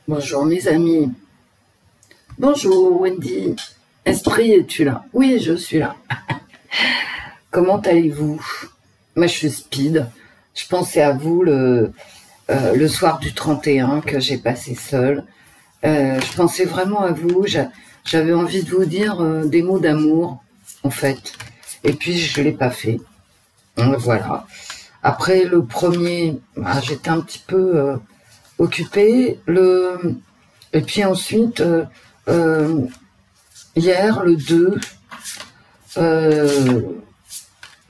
Bonjour mes amis. Bonjour Wendy. Esprit, es-tu là? Oui, je suis là. Comment allez-vous? Moi, je suis speed. Je pensais à vous le soir du 31 que j'ai passé seule. Je pensais vraiment à vous. J'avais envie de vous dire des mots d'amour, en fait. Et puis, je ne l'ai pas fait. Voilà. Après, le premier, j'étais un petit peu occupée. Et puis ensuite, hier, le 2,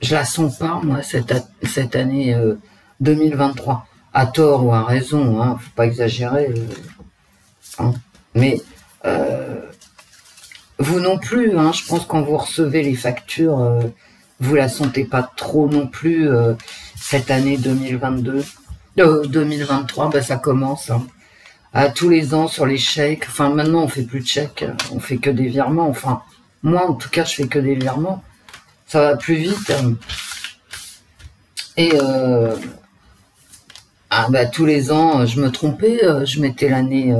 je la sens pas, moi, cette année 2023. À tort ou à raison, hein, faut pas exagérer. Hein. Mais vous non plus, hein, je pense quand vous recevez les factures, vous la sentez pas trop non plus cette année 2022. 2023, bah, ça commence. Hein. À tous les ans sur les chèques. Enfin, maintenant, on fait plus de chèques. On fait que des virements. Enfin, moi, en tout cas, je fais que des virements. Ça va plus vite. Et tous les ans, je me trompais. Je mettais l'année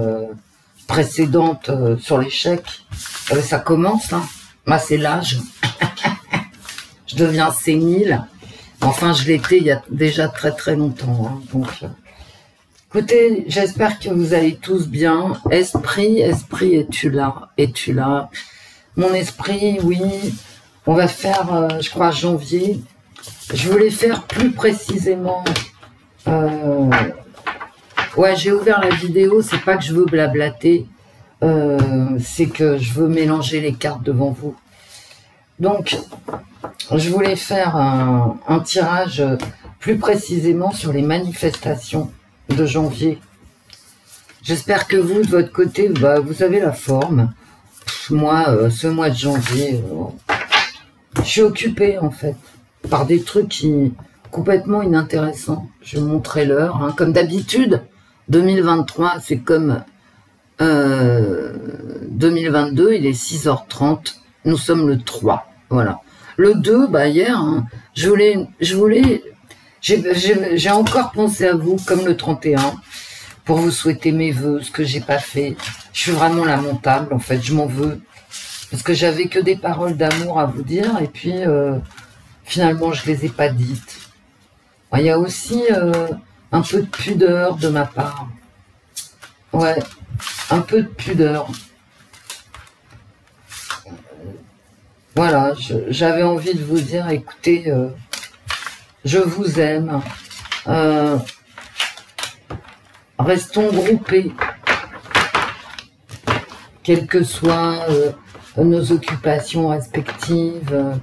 précédente sur les chèques. Ça commence. Hein. Moi, c'est l'âge. Je deviens sénile. Enfin, je l'étais il y a déjà très très longtemps. Hein. Donc, écoutez, j'espère que vous allez tous bien. Esprit, es-tu là? Es-tu là? Mon esprit, oui. On va faire, je crois, janvier. Je voulais faire plus précisément. Ouais, j'ai ouvert la vidéo. C'est pas que je veux blablater. C'est que je veux mélanger les cartes devant vous. Donc, je voulais faire un tirage plus précisément sur les manifestations de janvier. J'espère que vous, de votre côté, vous avez la forme. Moi, ce mois de janvier, je suis occupée, en fait, par des trucs complètement inintéressants. Je vais vous montrer l'heure. Hein. Comme d'habitude, 2023, c'est comme 2022, il est 6h30. Nous sommes le 3. Voilà. Le 2, hier, hein, j'ai encore pensé à vous, comme le 31, pour vous souhaiter mes vœux, ce que j'ai pas fait. Je suis vraiment lamentable, en fait, je m'en veux. Parce que j'avais que des paroles d'amour à vous dire, et puis, finalement, je les ai pas dites. Il y a aussi un peu de pudeur de ma part. Ouais, un peu de pudeur. Voilà, j'avais envie de vous dire, écoutez, je vous aime. Restons groupés, quelles que soient nos occupations respectives,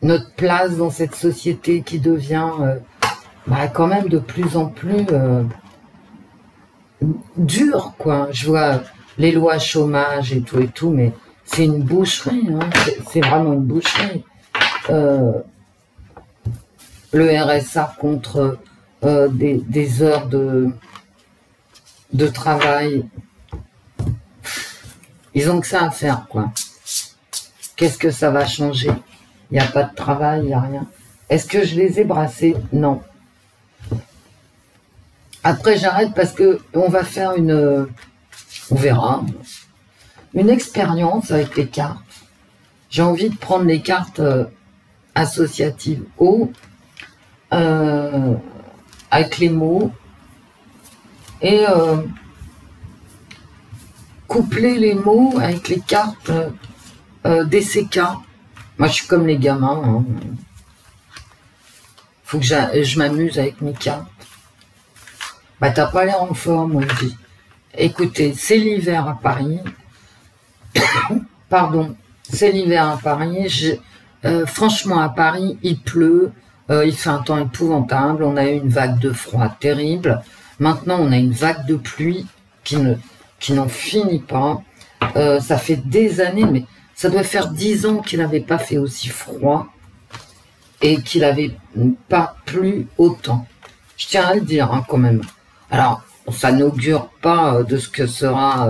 notre place dans cette société qui devient quand même de plus en plus dure, quoi. Je vois les lois chômage et tout, mais c'est une boucherie, hein. C'est vraiment une boucherie. Le RSA contre des heures de travail. Ils ont que ça à faire, quoi. Qu'est-ce que ça va changer? Il n'y a pas de travail, il n'y a rien. Est-ce que je les ai brassés? Non. Après, j'arrête parce que on va faire on verra, une expérience avec les cartes. J'ai envie de prendre les cartes associatives avec les mots et coupler les mots avec les cartes DCK. Moi, je suis comme les gamins. Hein. Faut que je m'amuse avec mes cartes. T'as pas l'air en forme, moi, je dis. Écoutez, c'est l'hiver à Paris. Pardon, c'est l'hiver à Paris. Franchement, à Paris, il pleut. Il fait un temps épouvantable. On a eu une vague de froid terrible. Maintenant, on a une vague de pluie qui n'en finit pas. Ça fait des années, mais ça doit faire 10 ans qu'il n'avait pas fait aussi froid et qu'il n'avait pas plu autant. Je tiens à le dire, hein, quand même. Alors, ça n'augure pas de ce que sera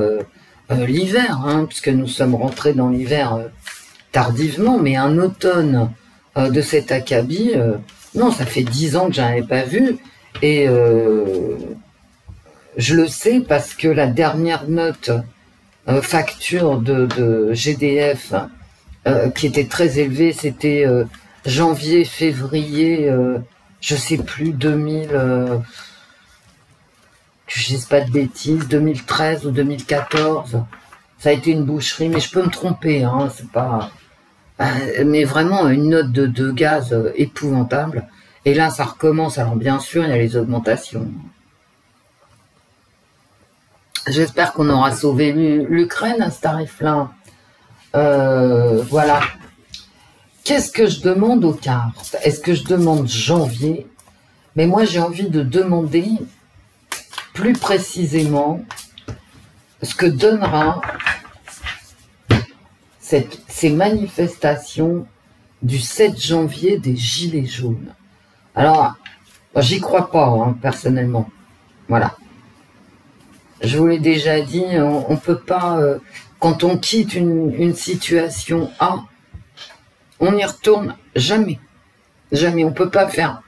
l'hiver, hein, puisque nous sommes rentrés dans l'hiver tardivement, mais un automne de cet acabit, non, ça fait 10 ans que je n'en avais pas vu, et Je le sais parce que la dernière note facture de GDF qui était très élevée, c'était janvier, février, je sais plus, 2000, je dis pas de bêtises, 2013 ou 2014. Ça a été une boucherie, mais je peux me tromper, hein, c'est pas... mais vraiment une note de gaz épouvantable. Et là, ça recommence. Alors bien sûr, il y a les augmentations. J'espère qu'on aura sauvé l'Ukraine à ce tarif-là. Voilà. Qu'est-ce que je demande aux cartes? Est-ce que je demande janvier? Mais moi, j'ai envie de demander plus précisément ce que donnera ces manifestations du 7 janvier des Gilets jaunes. Alors, j'y crois pas, hein, personnellement. Voilà. Je vous l'ai déjà dit, on peut pas... quand on quitte une situation A, on n'y retourne jamais. Jamais. On peut pas faire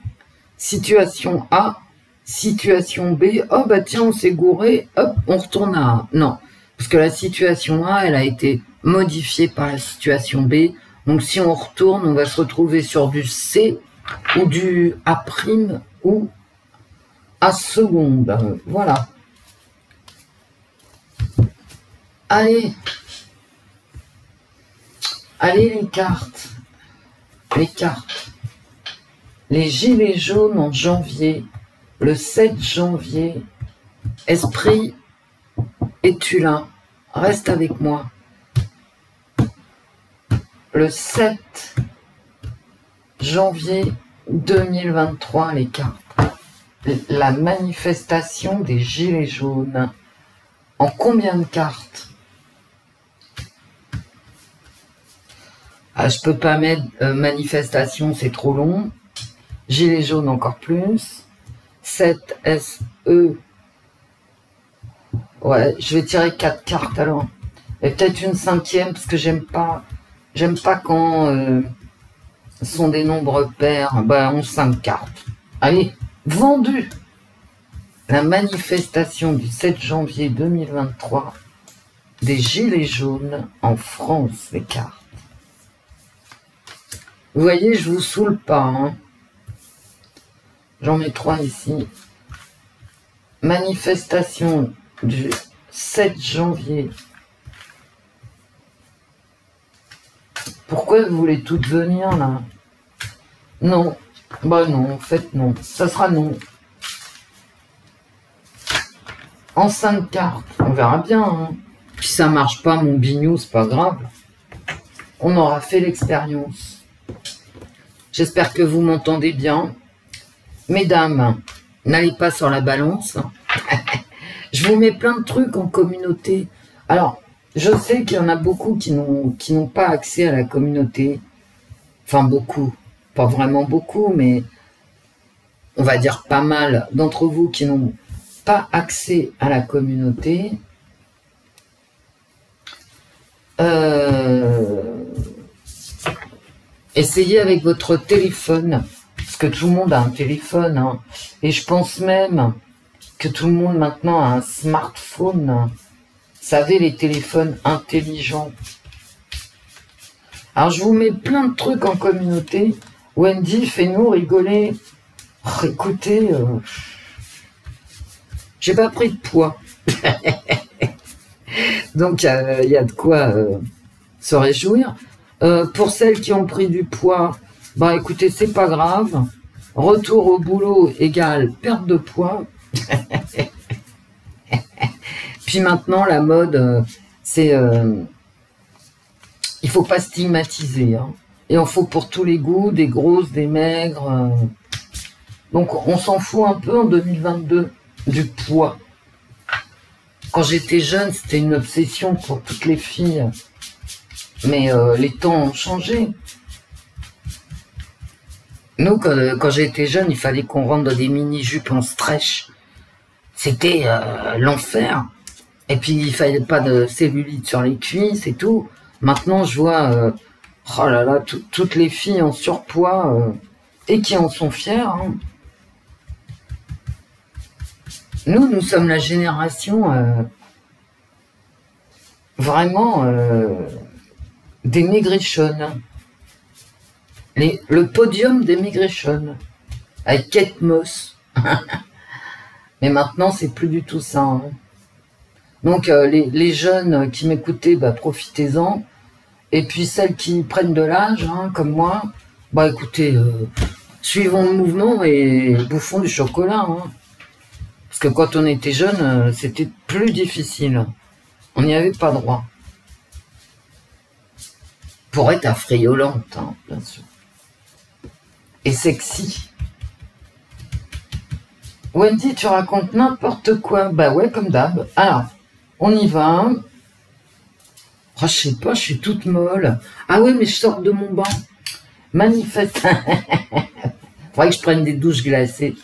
situation A, situation B, oh bah tiens, on s'est gouré, hop, on retourne à A. Non. Parce que la situation A, elle a été modifiée par la situation B. Donc si on retourne, on va se retrouver sur du C ou du A' ou A seconde. Voilà. Allez. Allez les cartes. Les cartes. Les Gilets jaunes en janvier. Le 7 janvier. Esprit, es-tu là? Reste avec moi. Le 7 janvier 2023, les cartes. La manifestation des Gilets jaunes. En combien de cartes? Ah, je peux pas mettre manifestation, c'est trop long. Gilets jaunes encore plus. 7 SE. Ouais, je vais tirer 4 cartes alors. Et peut-être une 5e parce que j'aime pas quand ce sont des nombres pairs. Bah, on 5 cartes. Allez, vendu. La manifestation du 7 janvier 2023 des Gilets jaunes en France, les cartes. Vous voyez, je vous saoule pas. Hein. J'en mets 3 ici. Manifestation du 7 janvier. Pourquoi vous voulez toutes venir là? Non. Bah non, en fait non. Ça sera non. En 5 cartes. On verra bien. Hein. Si ça marche pas, mon bignou, c'est pas grave. On aura fait l'expérience. J'espère que vous m'entendez bien. Mesdames, n'allez pas sur la balance. Je vous mets plein de trucs en communauté. Alors, je sais qu'il y en a beaucoup qui n'ont pas accès à la communauté. Enfin, beaucoup. Pas vraiment beaucoup, mais on va dire pas mal d'entre vous qui n'ont pas accès à la communauté. Essayez avec votre téléphone, parce que tout le monde a un téléphone, hein, et je pense même que tout le monde maintenant a un smartphone. Vous savez, les téléphones intelligents. Alors, je vous mets plein de trucs en communauté. Wendy, fais-nous rigoler. Oh, écoutez, j'ai pas pris de poids. Donc, il y a de quoi se réjouir. Pour celles qui ont pris du poids, bah écoutez, c'est pas grave. Retour au boulot égale perte de poids. Puis maintenant, la mode, c'est... il faut pas stigmatiser. Hein. Et on faut pour tous les goûts, des grosses, des maigres. Donc, on s'en fout un peu en 2022 du poids. Quand j'étais jeune, c'était une obsession pour toutes les filles. Mais les temps ont changé. Nous, quand j'étais jeune, il fallait qu'on rentre dans des mini-jupes en stretch. C'était l'enfer. Et puis, il fallait pas de cellulite sur les cuisses et tout. Maintenant, je vois, oh là là, toutes les filles en surpoids et qui en sont fières. Hein. Nous sommes la génération vraiment des maigrichonnes. Le podium des maigrichonnes. Avec Kate Moss. Mais maintenant, c'est plus du tout ça. Hein. Donc, les jeunes qui m'écoutaient, bah, profitez-en. Et puis, celles qui prennent de l'âge, hein, comme moi, bah, écoutez, suivons le mouvement et bouffons du chocolat. Hein. Parce que quand on était jeune, c'était plus difficile. On n'y avait pas droit. Pour être affriolante, hein, bien sûr. Et sexy. Wendy, tu racontes n'importe quoi. Bah ouais, comme d'hab. Alors, on y va. Oh, je sais pas, je suis toute molle. Ah ouais, mais je sors de mon bain. Manifeste. Faudrait que je prenne des douches glacées.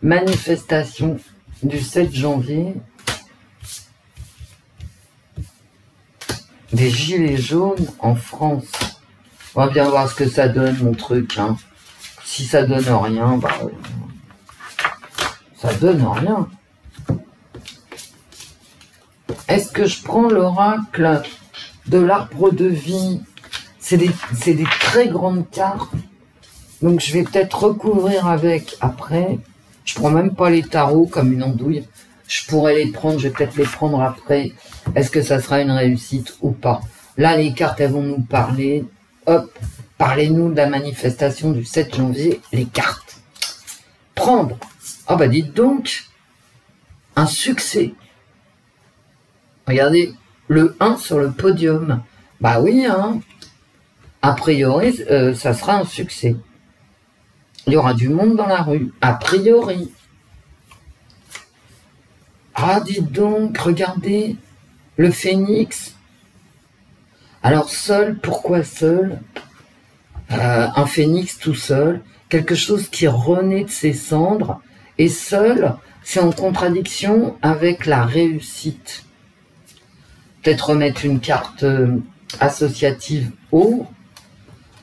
Manifestation du 7 janvier. Des gilets jaunes en France. On va bien voir ce que ça donne, mon truc. Hein. Si ça donne rien, bah... ça donne rien. Est-ce que je prends l'oracle de l'arbre de vie? C'est des très grandes cartes. Donc je vais peut-être recouvrir avec après. Je prends même pas les tarots comme une andouille. Je pourrais les prendre, je vais peut-être les prendre après. Est-ce que ça sera une réussite ou pas? Là, les cartes, elles vont nous parler. Hop, parlez-nous de la manifestation du 7 janvier. Les cartes. Prendre. Ah bah dites donc, un succès. Regardez, le 1 sur le podium. Bah oui, hein. A priori, ça sera un succès. Il y aura du monde dans la rue. A priori. Ah, dites donc, regardez, le phénix. Alors seul, pourquoi seul? Un phénix tout seul, quelque chose qui renaît de ses cendres. Et seul, c'est en contradiction avec la réussite. Peut-être remettre une carte associative haut.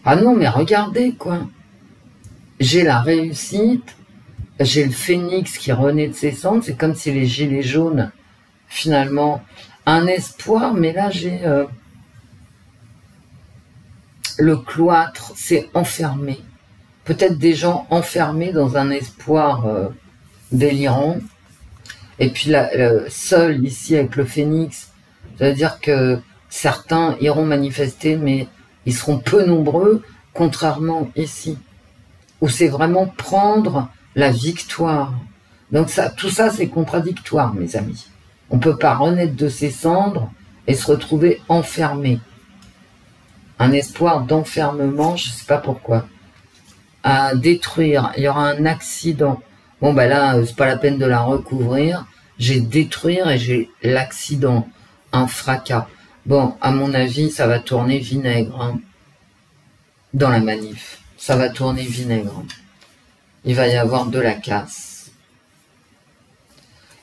Ah non, mais regardez, quoi. J'ai la réussite, j'ai le phénix qui renaît de ses cendres. C'est comme si les gilets jaunes, finalement, un espoir. Mais là, j'ai le cloître, c'est enfermé. Peut-être des gens enfermés dans un espoir délirant. Et puis là, seul ici avec le phénix, ça veut dire que certains iront manifester, mais ils seront peu nombreux, contrairement ici, où c'est vraiment prendre la victoire. Donc ça, tout ça, c'est contradictoire, mes amis. On ne peut pas renaître de ses cendres et se retrouver enfermé. Un espoir d'enfermement, je ne sais pas pourquoi. À détruire, il y aura un accident. Bon, ben là, c'est pas la peine de la recouvrir. J'ai détruire et j'ai l'accident, un fracas. Bon, à mon avis, ça va tourner vinaigre hein, dans la manif. Ça va tourner vinaigre. Il va y avoir de la casse.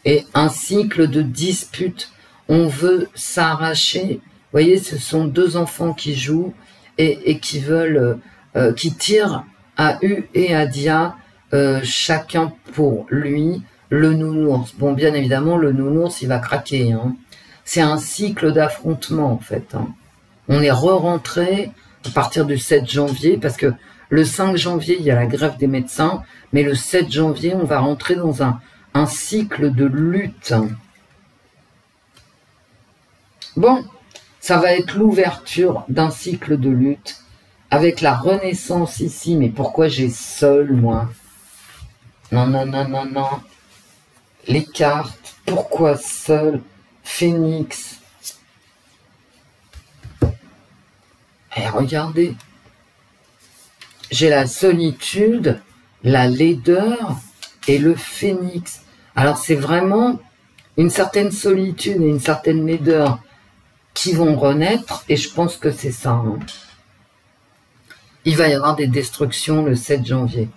Et un cycle de disputes. On veut s'arracher. Vous voyez, ce sont deux enfants qui jouent et qui veulent, qui tirent à U et à Dia, chacun pour lui, le nounours. Bon, bien évidemment, le nounours, il va craquer. Hein. C'est un cycle d'affrontement, en fait. Hein. On est re-rentré à partir du 7 janvier, parce que le 5 janvier, il y a la grève des médecins, mais le 7 janvier, on va rentrer dans un cycle de lutte. Bon, ça va être l'ouverture d'un cycle de lutte, avec la renaissance ici. Mais pourquoi j'ai seul, moi? Non, non, non, non, non. Les cartes, pourquoi seul? Phénix. Et regardez. J'ai la solitude, la laideur et le phénix. Alors c'est vraiment une certaine solitude et une certaine laideur qui vont renaître, et je pense que c'est ça. Hein. Il va y avoir des destructions le 7 janvier.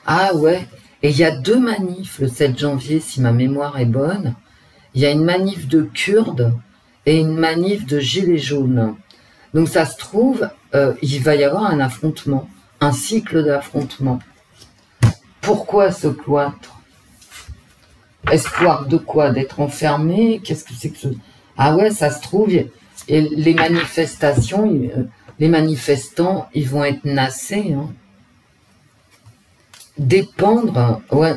Ah ouais, et il y a deux manifs le 7 janvier, si ma mémoire est bonne. Il y a une manif de Kurdes et une manif de Gilets jaunes. Donc ça se trouve, il va y avoir un affrontement, un cycle d'affrontement. Pourquoi ce cloître? Espoir de quoi? D'être enfermé? Qu'est-ce que c'est que ce... Ah ouais, ça se trouve, et les manifestations, les manifestants, ils vont être nassés. Hein. Dépendre, ouais.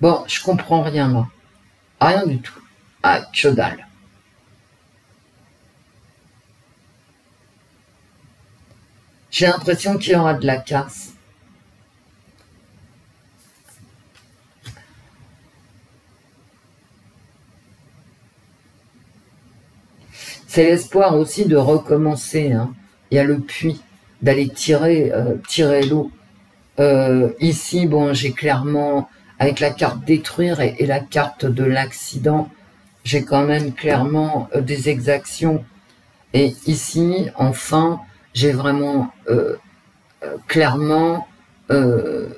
Bon, je comprends rien là. Rien du tout. Ah, que dalle. J'ai l'impression qu'il y aura de la casse. C'est l'espoir aussi de recommencer. Hein. Il y a le puits, d'aller tirer l'eau. Ici, bon, j'ai clairement, avec la carte détruire et la carte de l'accident, j'ai quand même clairement des exactions. Et ici, enfin, j'ai vraiment clairement, il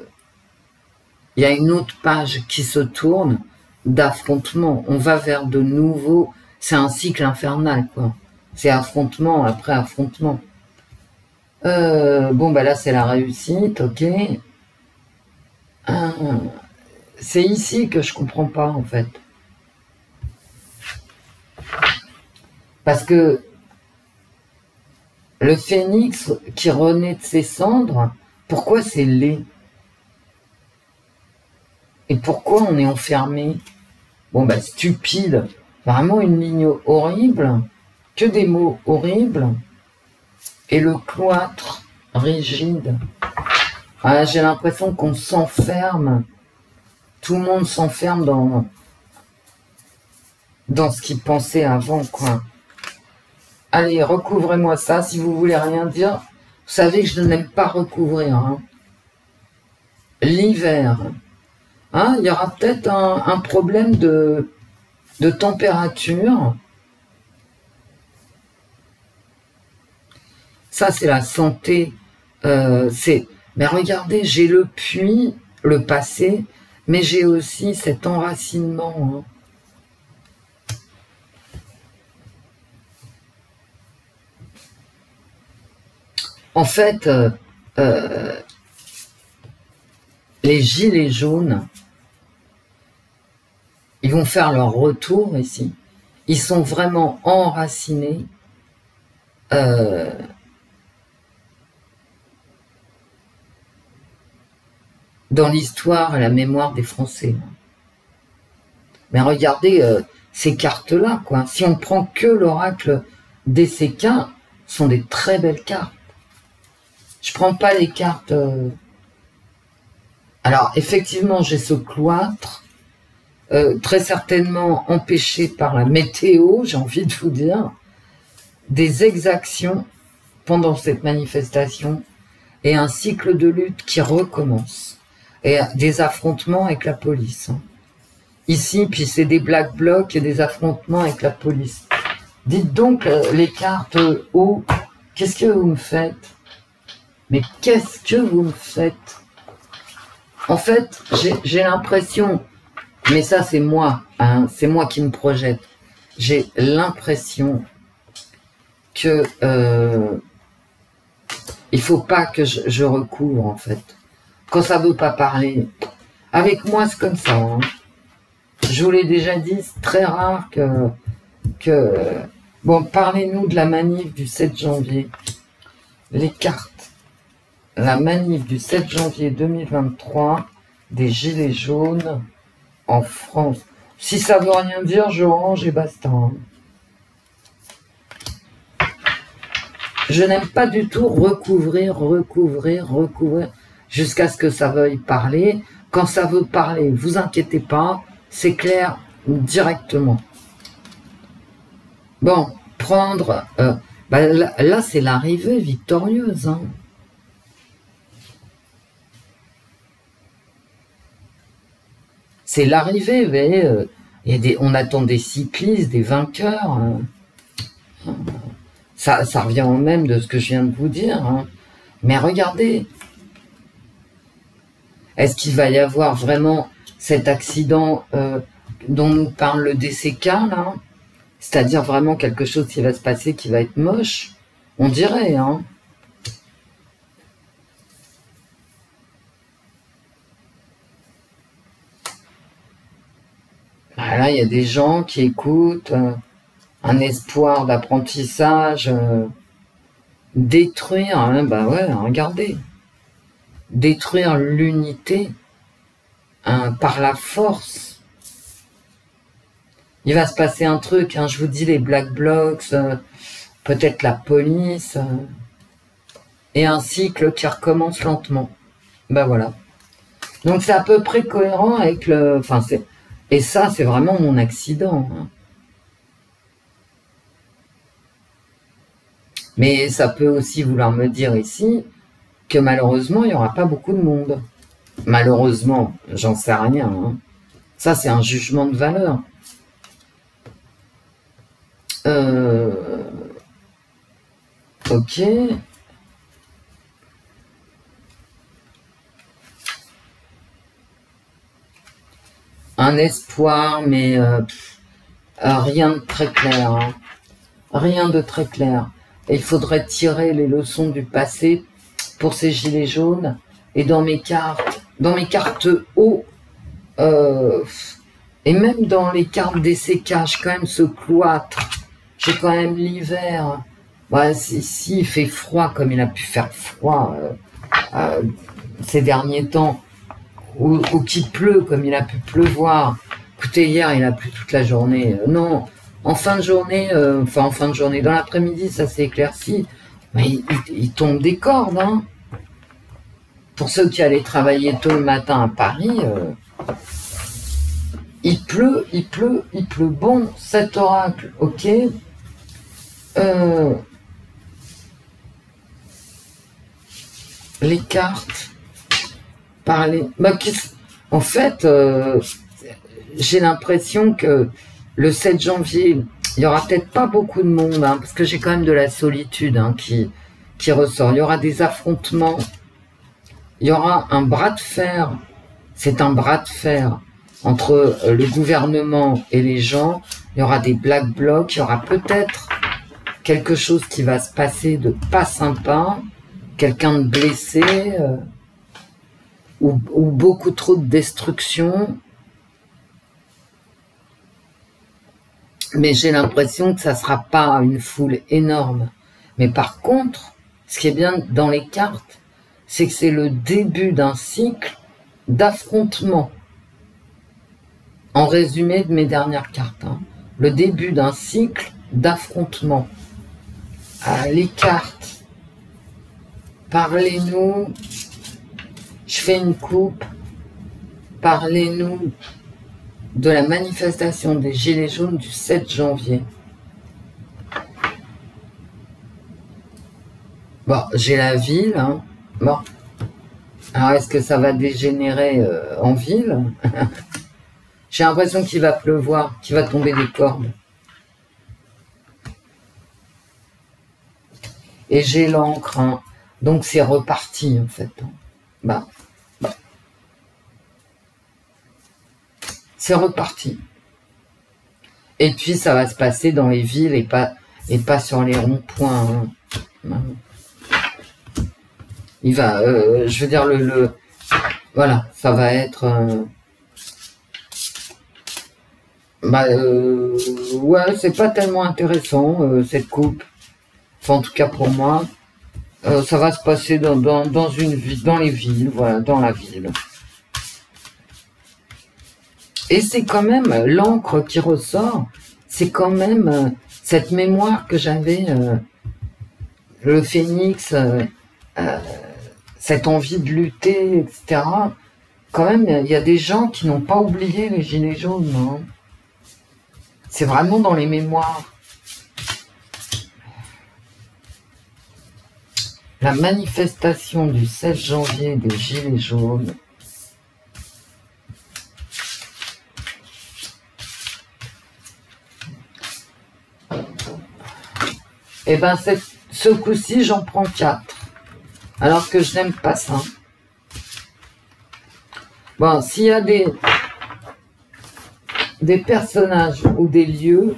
y a une autre page qui se tourne d'affrontement. On va vers de nouveaux... C'est un cycle infernal, quoi. C'est affrontement après affrontement. Bon, bah là, c'est la réussite, ok. C'est ici que je comprends pas, en fait. Parce que le phénix qui renaît de ses cendres, pourquoi c'est laid? Et pourquoi on est enfermé? Bon, bah, stupide. Vraiment une ligne horrible. Que des mots horribles. Et le cloître rigide. Ah, j'ai l'impression qu'on s'enferme. Tout le monde s'enferme dans ce qu'il pensait avant, quoi. Allez, recouvrez-moi ça. Si vous voulez rien dire, vous savez que je n'aime pas recouvrir. Hein. L'hiver. Hein, il y aura peut-être un problème de température. Ça, c'est la santé. Mais regardez, j'ai le puits, le passé, mais j'ai aussi cet enracinement. Hein. En fait, les gilets jaunes, ils vont faire leur retour ici. Ils sont vraiment enracinés. Dans l'histoire et la mémoire des Français. Mais regardez ces cartes-là, quoi. Si on prend que l'oracle DCK, ce sont des très belles cartes. Je prends pas les cartes... Alors, effectivement, j'ai ce cloître, très certainement empêché par la météo, j'ai envie de vous dire, des exactions pendant cette manifestation et un cycle de lutte qui recommence. Et des affrontements avec la police. Hein. Ici, puis c'est des black blocs et des affrontements avec la police. Dites donc, les cartes haut, qu'est-ce que vous me faites? Mais qu'est-ce que vous me faites? En fait, j'ai l'impression, mais ça c'est moi, hein, c'est moi qui me projette, j'ai l'impression que il faut pas que je recouvre, en fait. Quand ça veut pas parler. Avec moi, c'est comme ça. Hein. Je vous l'ai déjà dit, c'est très rare que... Bon, parlez-nous de la manif du 7 janvier. Les cartes. La manif du 7 janvier 2023 des Gilets jaunes en France. Si ça veut rien dire, je range et basta. Hein. Je n'aime pas du tout recouvrir, jusqu'à ce que ça veuille parler. Quand ça veut parler, vous inquiétez pas, c'est clair directement. Bon, prendre... là c'est l'arrivée victorieuse. Hein. C'est l'arrivée, vous voyez, on attend des cyclistes, des vainqueurs. Hein. Ça revient au même de ce que je viens de vous dire. Hein. Mais regardez, est-ce qu'il va y avoir vraiment cet accident dont nous parle le DCK, là? C'est-à-dire vraiment quelque chose qui va se passer, qui va être moche? On dirait, hein. Là, il y a des gens qui écoutent un espoir d'apprentissage, détruire, hein, bah ouais, regardez, détruire l'unité par la force. Il va se passer un truc, hein, je vous dis, les Black Blocs, peut-être la police, et un cycle qui recommence lentement. Ben voilà. Donc c'est à peu près cohérent avec le... Enfin, et ça, c'est vraiment mon accident. Hein. Mais ça peut aussi vouloir me dire ici que malheureusement, il n'y aura pas beaucoup de monde. Malheureusement, j'en sais rien. Hein. Ça, c'est un jugement de valeur. Ok. Un espoir, mais rien de très clair. Hein. Rien de très clair. Et il faudrait tirer les leçons du passé pour ces gilets jaunes. Et dans mes cartes haut, et même dans les cartes des sécages, quand même ce cloître. J'ai quand même l'hiver. Ouais, si il fait froid, comme il a pu faire froid ces derniers temps, ou qu'il pleut, comme il a pu pleuvoir. Écoutez, hier, il a plu toute la journée. Non, en fin de journée, dans l'après-midi, ça s'est éclairci. Mais il tombe des cordes, hein. Pour ceux qui allaient travailler tôt le matin à Paris, il pleut. Bon, cet oracle, ok. Les cartes, parler. Bah, en fait, j'ai l'impression que le 7 janvier, il y aura peut-être pas beaucoup de monde, hein, parce que j'ai quand même de la solitude hein, qui ressort. Il y aura des affrontements. Il y aura un bras de fer. C'est un bras de fer entre le gouvernement et les gens. Il y aura des black blocs. Il y aura peut-être quelque chose qui va se passer de pas sympa. Quelqu'un de blessé. Ou beaucoup trop de destruction. Mais j'ai l'impression que ça sera pas une foule énorme. Mais par contre, ce qui est bien dans les cartes, c'est que c'est le début d'un cycle d'affrontement. En résumé de mes dernières cartes. Hein. Le début d'un cycle d'affrontement. Les cartes. Parlez-nous. Je fais une coupe. Parlez-nous de la manifestation des Gilets jaunes du 7 janvier. Bon, j'ai la ville. Hein. Bon. Alors, est-ce que ça va dégénérer en ville? J'ai l'impression qu'il va pleuvoir, qu'il va tomber des cordes. Et j'ai l'encre. Hein. Donc, c'est reparti, en fait. Bah. C'est reparti. Et puis, ça va se passer dans les villes et pas sur les ronds-points. Hein. Il va, je veux dire, voilà, ça va être... ouais, c'est pas tellement intéressant, cette coupe. Enfin, en tout cas pour moi. Ça va se passer dans une ville, dans les villes, voilà, dans la ville. Et c'est quand même l'encre qui ressort, c'est quand même cette mémoire que j'avais, le phénix, cette envie de lutter, etc. Quand même, il y a des gens qui n'ont pas oublié les Gilets jaunes. Hein. C'est vraiment dans les mémoires. La manifestation du 16 janvier des Gilets jaunes. Et ben, ce coup-ci, j'en prends 4. Alors que je n'aime pas ça. Bon, s'il y a des personnages ou des lieux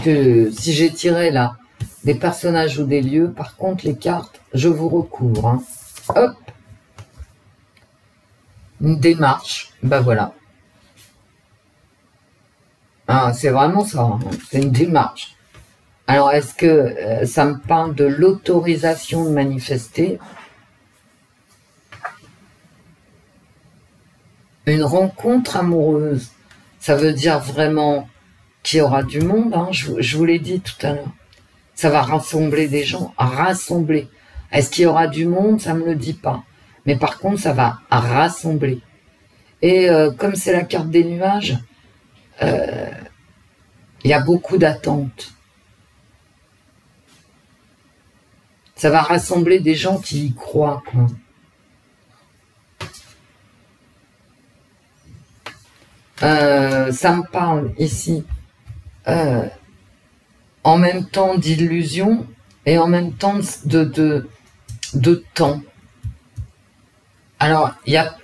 que si j'ai tiré là, des personnages ou des lieux, par contre les cartes, je vous recouvre. Hein. Hop. Une démarche, ben voilà. Ah, c'est vraiment ça, hein. C'est une démarche. Alors, est-ce que ça me parle de l'autorisation de manifester? Une rencontre amoureuse, ça veut dire vraiment qu'il y aura du monde, hein, je vous l'ai dit tout à l'heure. Ça va rassembler des gens, rassembler. Est-ce qu'il y aura du monde? Ça ne me le dit pas. Mais par contre, ça va rassembler. Et comme c'est la carte des nuages, il y a beaucoup d'attentes. Ça va rassembler des gens qui y croient, quoi. Ça me parle ici en même temps d'illusion et en même temps de temps. Alors, il y a,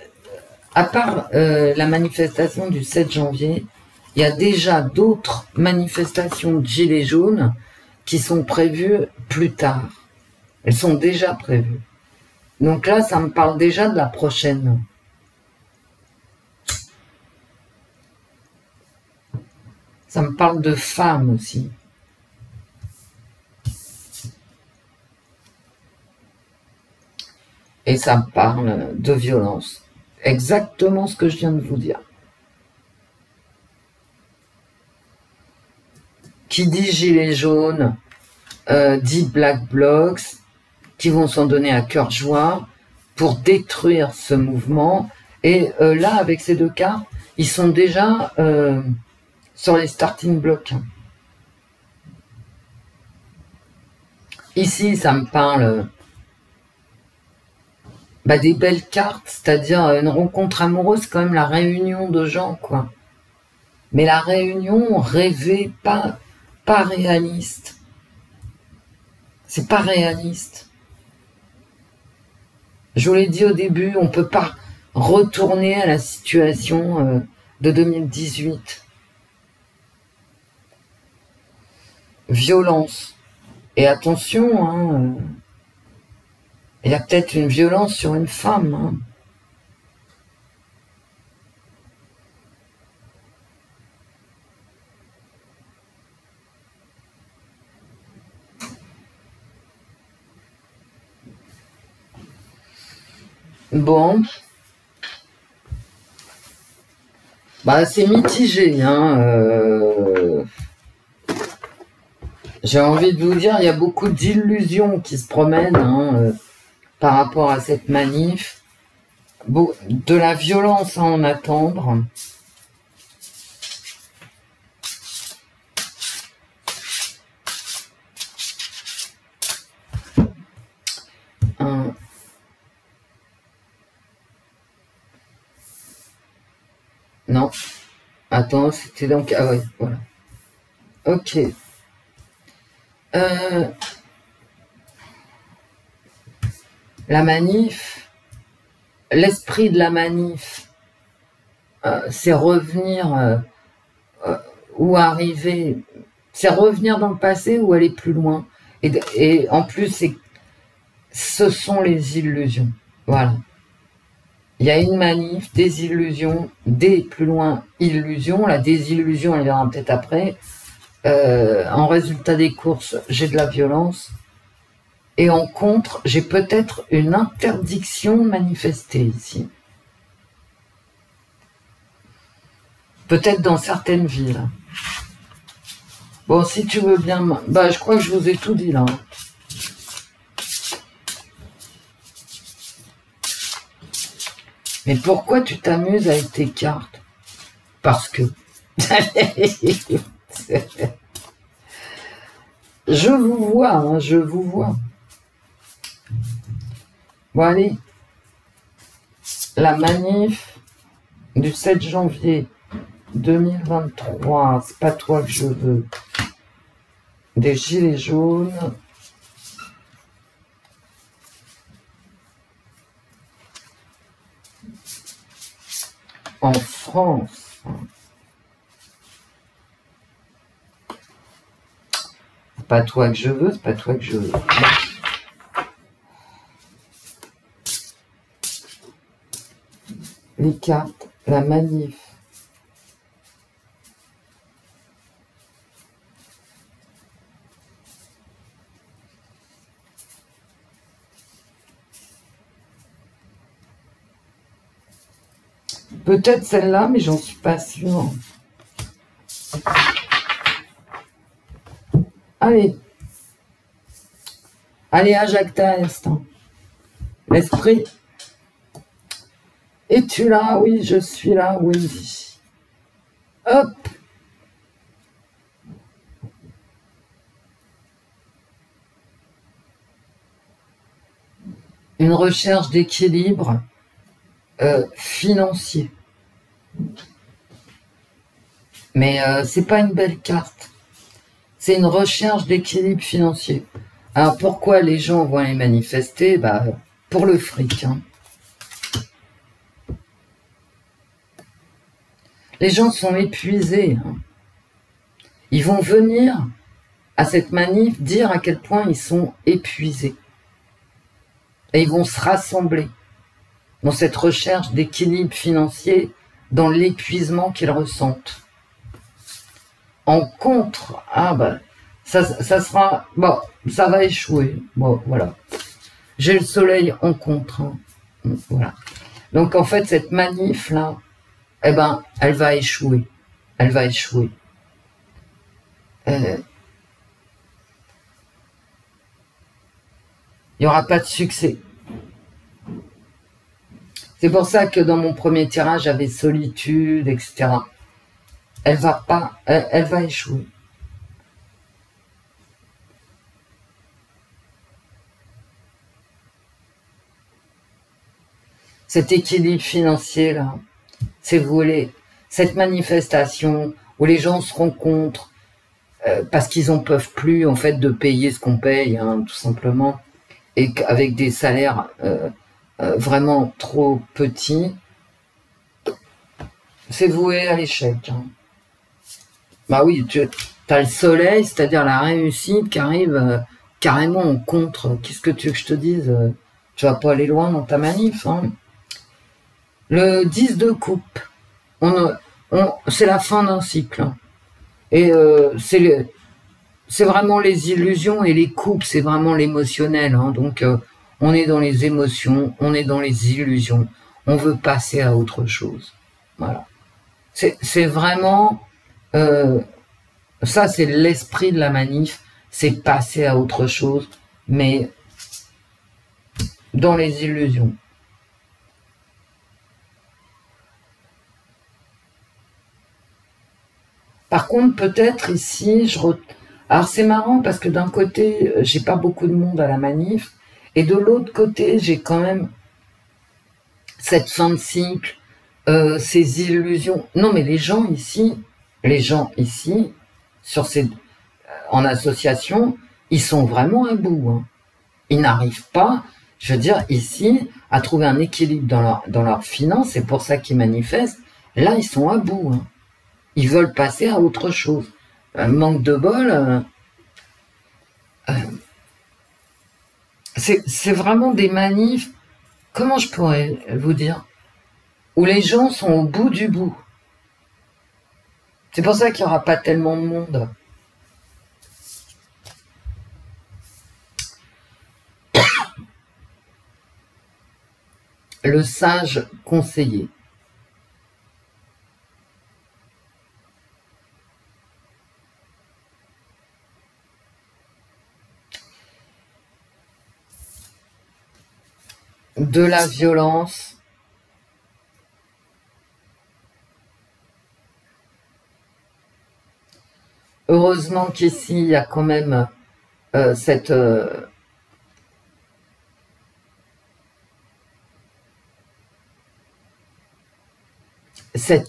à part la manifestation du 7 janvier, il y a déjà d'autres manifestations de gilets jaunes qui sont prévues plus tard. Elles sont déjà prévues. Donc là, ça me parle déjà de la prochaine. Ça me parle de femmes aussi. Et ça me parle de violence. Exactement ce que je viens de vous dire. Qui dit gilet jaune, dit Black Blocs, qui vont s'en donner à cœur joie pour détruire ce mouvement. Et là, avec ces deux cartes, ils sont déjà sur les starting blocks. Ici, ça me parle des belles cartes, c'est-à-dire une rencontre amoureuse, quand même la réunion de gens, quoi. Mais la réunion rêvée, pas réaliste. C'est pas réaliste. Je vous l'ai dit au début, on peut pas retourner à la situation de 2018. Violence. Et attention, hein, il y a peut-être une violence sur une femme. Hein. Bon. C'est mitigé. Hein, J'ai envie de vous dire, il y a beaucoup d'illusions qui se promènent hein, par rapport à cette manif. De la violence à en attendre. Non. Attends, c'était donc... Ah ouais, voilà. Ok. La manif, l'esprit de la manif, c'est revenir ou arriver, c'est revenir dans le passé ou aller plus loin. Et en plus, ce sont les illusions. Voilà. Il y a une manif, des illusions, des plus loin illusions. La désillusion, elle viendra peut-être après. En résultat des courses, j'ai de la violence. Et en contre, j'ai peut-être une interdiction de manifester ici. Peut-être dans certaines villes. Bon, si tu veux bien... je crois que je vous ai tout dit là. Mais pourquoi tu t'amuses avec tes cartes? Parce que... Je vous vois, hein, je vous vois. Bon, allez. La manif du 7 janvier 2023, c'est pas toi que je veux. Des gilets jaunes. En France. C'est pas toi que je veux, c'est pas toi que je veux. les cartes, la manif. Peut-être celle-là, mais j'en suis pas sûre. Allez. Allez, Ajacta Est. L'esprit. Es-tu là? Oui, je suis là, oui. Hop. Une recherche d'équilibre financier. Mais c'est pas une belle carte. C'est une recherche d'équilibre financier. Alors pourquoi les gens vont aller manifester? Bah, pour le fric. Hein. Les gens sont épuisés. Hein. Ils vont venir à cette manif dire à quel point ils sont épuisés. Et ils vont se rassembler dans cette recherche d'équilibre financier, dans l'épuisement qu'ils ressentent. En contre, ah ben, ça sera, bon, ça va échouer. Bon, voilà. J'ai le soleil en contre. Hein. Voilà. Donc en fait, cette manif-là, eh ben, elle va échouer. Elle va échouer. Il n'y aura pas de succès. C'est pour ça que dans mon premier tirage, j'avais solitude, etc. Elle va pas, elle va échouer. Cet équilibre financier là, c'est voulu. Cette manifestation où les gens se rencontrent parce qu'ils en peuvent plus en fait de payer ce qu'on paye, hein, tout simplement, et avec des salaires vraiment trop petits, c'est voué à l'échec. Hein. Bah oui, tu as le soleil, c'est-à-dire la réussite qui arrive carrément en contre. Qu'est-ce que tu veux que je te dise? Tu vas pas aller loin dans ta manif. Hein. Le 10 de coupe, c'est la fin d'un cycle. Hein. Et c'est vraiment les illusions et les coupes, c'est vraiment l'émotionnel. Hein. Donc, on est dans les émotions, on est dans les illusions. On veut passer à autre chose. Voilà. C'est vraiment... ça, c'est l'esprit de la manif. C'est passer à autre chose, mais dans les illusions. Par contre, peut-être ici, alors c'est marrant parce que d'un côté, j'ai pas beaucoup de monde à la manif, et de l'autre côté, j'ai quand même cette fin de cycle, ces illusions. Non, mais les gens ici, en association, ils sont vraiment à bout. Hein. Ils n'arrivent pas, je veux dire, ici, à trouver un équilibre dans leurs finances, c'est pour ça qu'ils manifestent. Là, ils sont à bout. Hein. Ils veulent passer à autre chose. Manque de bol. C'est vraiment des manifs, comment je pourrais vous dire, où les gens sont au bout du bout. C'est pour ça qu'il n'y aura pas tellement de monde. Le sage conseiller. De la violence. Heureusement qu'ici, il y a quand même cette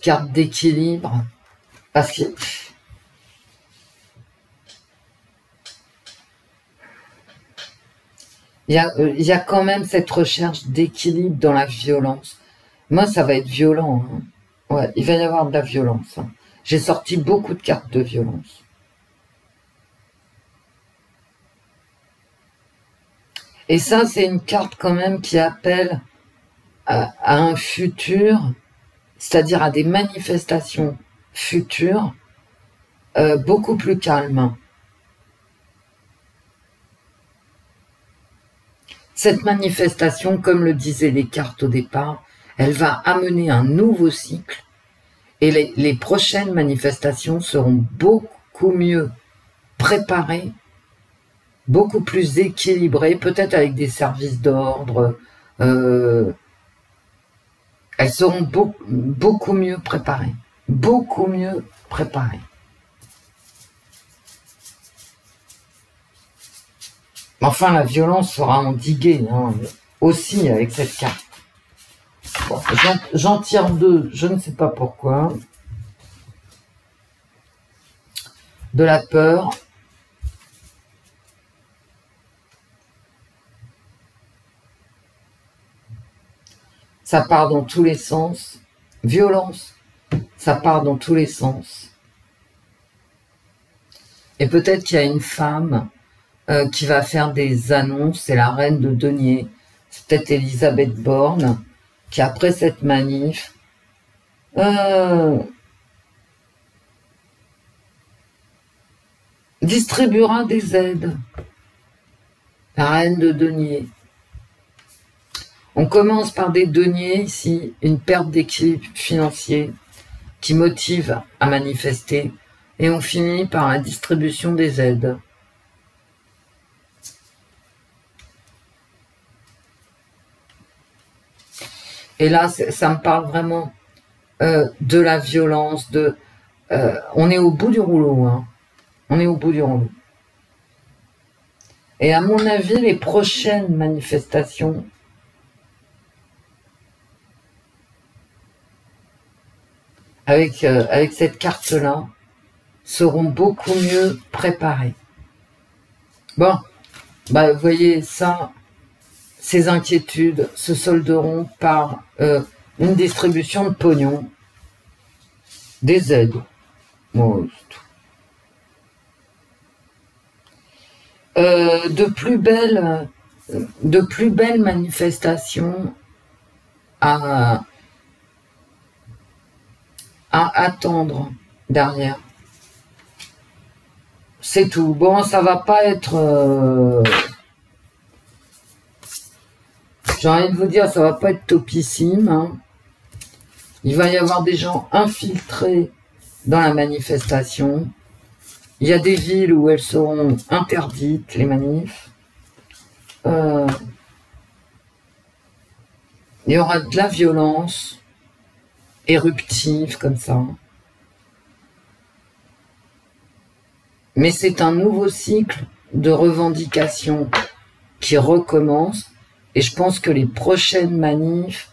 carte d'équilibre. Parce que il y a quand même cette recherche d'équilibre dans la violence. Moi, ça va être violent. Hein. Ouais, il va y avoir de la violence. Hein. J'ai sorti beaucoup de cartes de violence. Et ça, c'est une carte quand même qui appelle à un futur, c'est-à-dire à des manifestations futures beaucoup plus calmes. Cette manifestation, comme le disaient les cartes au départ, elle va amener un nouveau cycle et les prochaines manifestations seront beaucoup mieux préparées, beaucoup plus équilibrées, peut-être avec des services d'ordre. Elles seront beaucoup mieux préparées. Beaucoup mieux préparées. Enfin, la violence sera endiguée, hein, aussi avec cette carte. Bon, j'en tire deux, je ne sais pas pourquoi. De la peur. Ça part dans tous les sens. Violence, ça part dans tous les sens. Et peut-être qu'il y a une femme qui va faire des annonces, c'est la reine de denier. C'est peut-être Elisabeth Borne, qui après cette manif, distribuera des aides. La reine de denier. On commence par des deniers ici, une perte d'équilibre financier qui motive à manifester, et on finit par la distribution des aides. Et là, ça me parle vraiment de la violence, on est au bout du rouleau, hein. On est au bout du rouleau. Et à mon avis, les prochaines manifestations avec cette carte-là seront beaucoup mieux préparées. Bon, bah, vous voyez, ça, ces inquiétudes se solderont par une distribution de pognon, des aides. Bon, de plus belles manifestations à attendre derrière. C'est tout. Bon, ça va pas être... j'ai envie de vous dire, ça va pas être topissime, hein. Il va y avoir des gens infiltrés dans la manifestation. Il y a des villes où elles seront interdites, les manifs. Il y aura de la violence éruptive comme ça. Mais c'est un nouveau cycle de revendications qui recommence. Et je pense que les prochaines manifs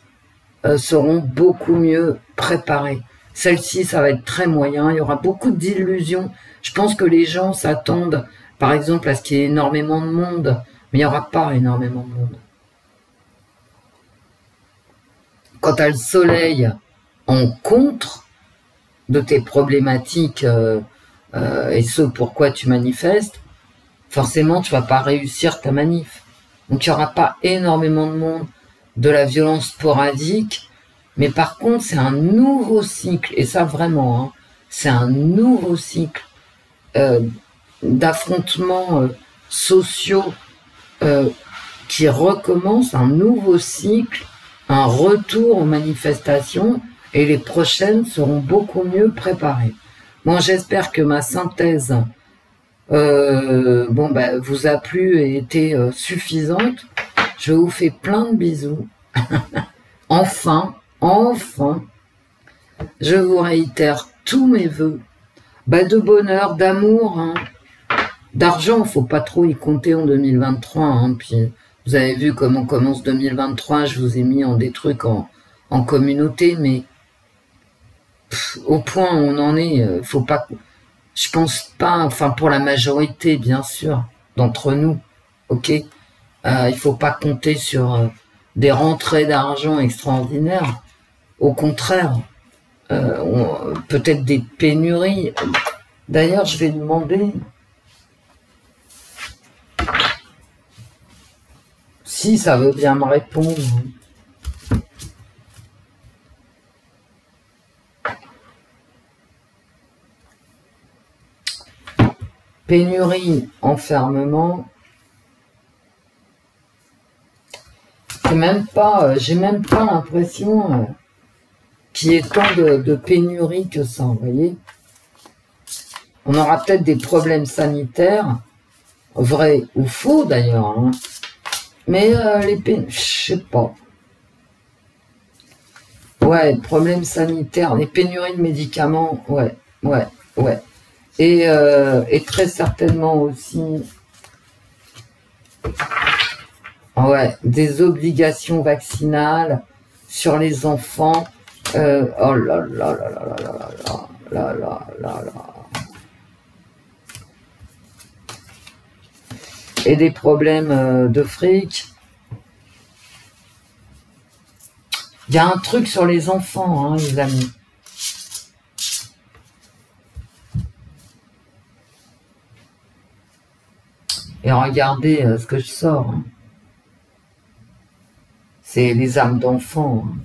seront beaucoup mieux préparées. Celle-ci, ça va être très moyen. Il y aura beaucoup d'illusions. Je pense que les gens s'attendent, par exemple, à ce qu'il y ait énormément de monde. Mais il n'y aura pas énormément de monde. Quand tu as le soleil en contre de tes problématiques et ce pourquoi tu manifestes, forcément, tu vas pas réussir ta manif. Donc, il n'y aura pas énormément de monde, de la violence sporadique, mais par contre, c'est un nouveau cycle, et ça vraiment, hein, c'est un nouveau cycle d'affrontements sociaux qui recommence, un nouveau cycle, un retour aux manifestations, et les prochaines seront beaucoup mieux préparées. Bon, j'espère que ma synthèse vous a plu et été suffisante. Je vous fais plein de bisous. Enfin, je vous réitère tous mes vœux. De bonheur, d'amour, hein. D'argent, faut pas trop y compter en 2023. Hein. Puis vous avez vu comment commence 2023. Je vous ai mis des trucs en communauté, mais au point où on en est, faut pas. Je pense pas, enfin pour la majorité bien sûr d'entre nous, ok. Il faut pas compter sur des rentrées d'argent extraordinaires. Au contraire, peut-être des pénuries. D'ailleurs, je vais demander si ça veut bien me répondre. pénurie, enfermement. J'ai même pas l'impression qu'il y ait tant de pénurie que ça, vous voyez. On aura peut-être des problèmes sanitaires, vrais ou faux d'ailleurs, hein. Mais les pénuries, je sais pas. Ouais, problèmes sanitaires, les pénuries de médicaments, ouais. Et très certainement aussi, ouais, des obligations vaccinales sur les enfants. Oh là là là là là là là là là là. Et des problèmes de fric. Il y a un truc sur les enfants, hein, les amis. Et regardez ce que je sors. Hein. C'est les âmes d'enfants. Hein.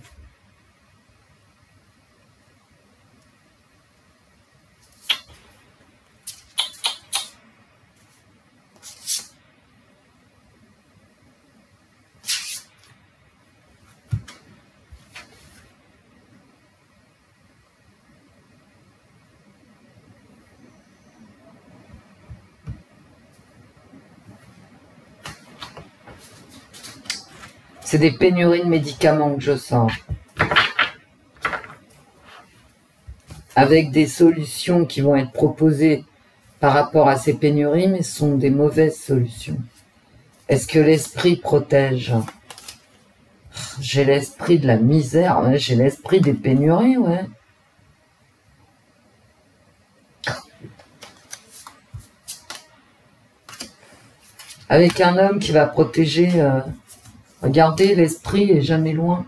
C'est des pénuries de médicaments que je sens. Avec des solutions qui vont être proposées par rapport à ces pénuries, mais ce sont des mauvaises solutions. Est-ce que l'esprit protège? J'ai l'esprit de la misère, ouais, j'ai l'esprit des pénuries, ouais. Avec un homme qui va protéger... regardez, l'esprit est jamais loin.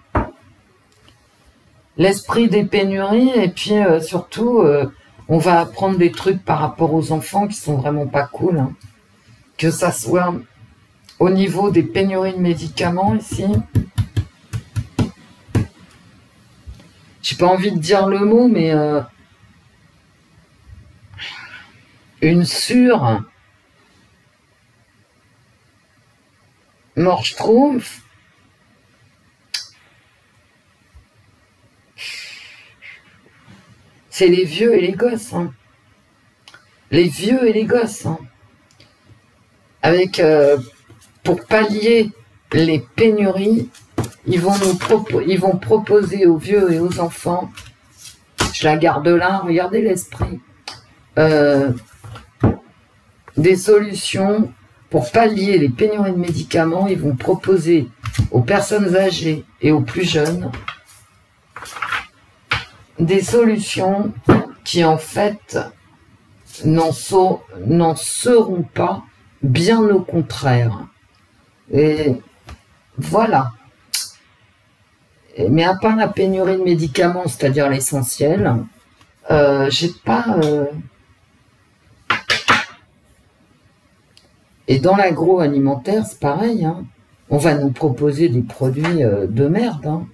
L'esprit des pénuries, et puis surtout, on va apprendre des trucs par rapport aux enfants qui sont vraiment pas cool. Hein. Que ça soit au niveau des pénuries de médicaments ici. J'ai pas envie de dire le mot, mais une Morchtroumpf. C'est les vieux et les gosses. Hein. Les vieux et les gosses. Hein. Avec, pour pallier les pénuries, ils vont proposer aux vieux et aux enfants, je la garde là, regardez l'esprit, des solutions pour pallier les pénuries de médicaments. Ils vont proposer aux personnes âgées et aux plus jeunes des solutions qui en fait n'en seront pas, bien au contraire. Et voilà. Mais à part la pénurie de médicaments, c'est-à-dire l'essentiel, j'ai pas... Et dans l'agroalimentaire, c'est pareil. Hein. On va nous proposer des produits de merde. Hein.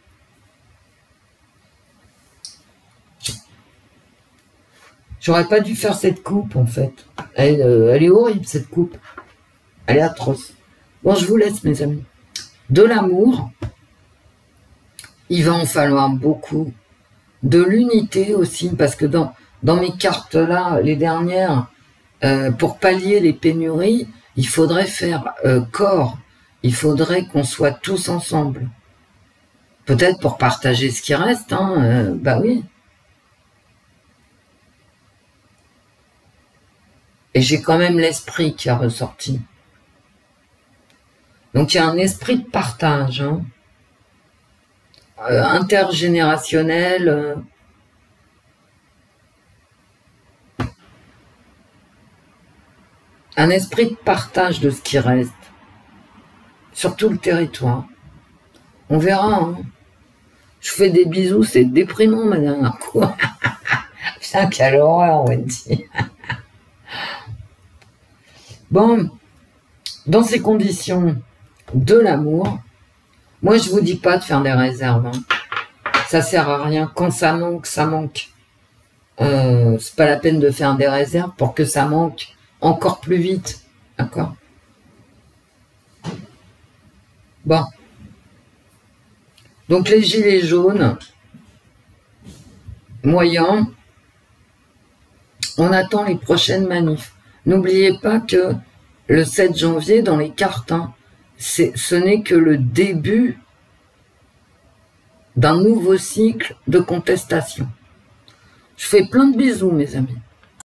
J'aurais pas dû faire cette coupe, en fait. Elle est horrible, cette coupe. Elle est atroce. Bon, je vous laisse, mes amis. De l'amour, il va en falloir beaucoup. De l'unité aussi, parce que dans mes cartes là, les dernières, pour pallier les pénuries, il faudrait faire corps. Il faudrait qu'on soit tous ensemble. Peut-être pour partager ce qui reste, hein, bah oui. Et j'ai quand même l'esprit qui a ressorti. Donc il y a un esprit de partage, hein, intergénérationnel. Un esprit de partage de ce qui reste. Sur tout le territoire. On verra. Hein. Je fais des bisous, c'est déprimant ma dernière fois. Putain, quelle horreur, Wendy. Bon, dans ces conditions de l'amour, moi je vous dis pas de faire des réserves. Hein. Ça sert à rien. Quand ça manque, ça manque. C'est pas la peine de faire des réserves pour que ça manque encore plus vite. D'accord? Bon. Donc les gilets jaunes, moyens, on attend les prochaines manifs. N'oubliez pas que le 7 janvier, dans les cartes, hein, ce n'est que le début d'un nouveau cycle de contestation. Je fais plein de bisous, mes amis.